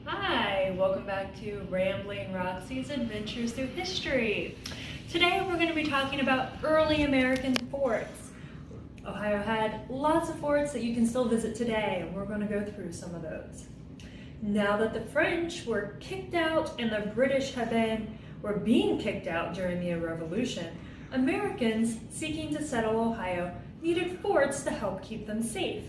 Hi, welcome back to Rambling Roxy's Adventures Through History. Today we're going to be talking about early American forts. Ohio had lots of forts that you can still visit today, and we're going to go through some of those. Now that the French were kicked out and the British were being kicked out during the Revolution, Americans seeking to settle Ohio needed forts to help keep them safe.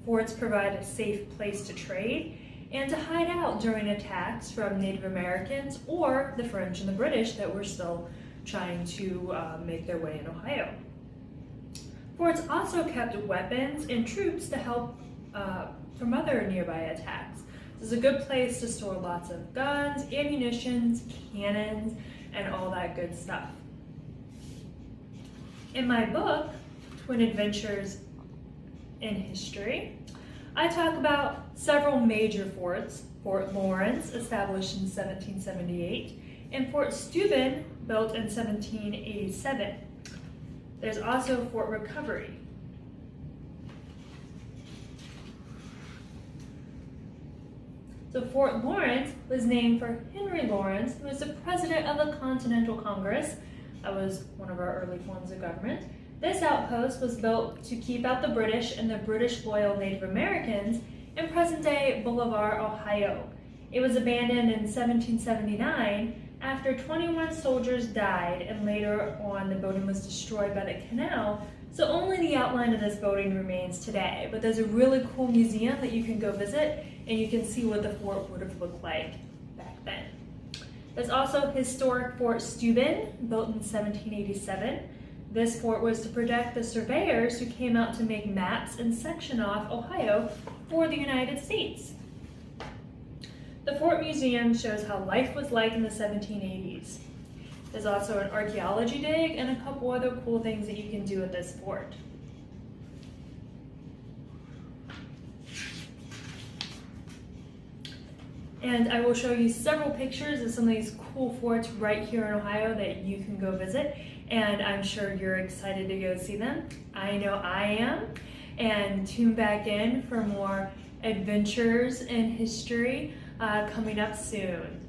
Forts provide a safe place to trade and to hide out during attacks from Native Americans or the French and the British that were still trying to make their way in Ohio. Forts also kept weapons and troops to help from other nearby attacks. This is a good place to store lots of guns, ammunitions, cannons, and all that good stuff. In my book, Twin Adventures in History, I talk about several major forts: Fort Lawrence, established in 1778, and Fort Steuben, built in 1787. There's also Fort Recovery. So Fort Lawrence was named for Henry Lawrence, who was the president of the Continental Congress. That was one of our early forms of government. This outpost was built to keep out the British and the British loyal Native Americans in present-day Bolivar, Ohio. It was abandoned in 1779 after 21 soldiers died, and later on the building was destroyed by the canal, so only the outline of this building remains today. But there's a really cool museum that you can go visit, and you can see what the fort would have looked like back then. There's also historic Fort Steuben, built in 1787. This fort was to protect the surveyors who came out to make maps and section off Ohio for the United States. The Fort Museum shows how life was like in the 1780s. There's also an archaeology dig and a couple other cool things that you can do at this fort. And I will show you several pictures of some of these cool forts right here in Ohio that you can go visit, and I'm sure you're excited to go see them. I know I am. And tune back in for more adventures in history coming up soon.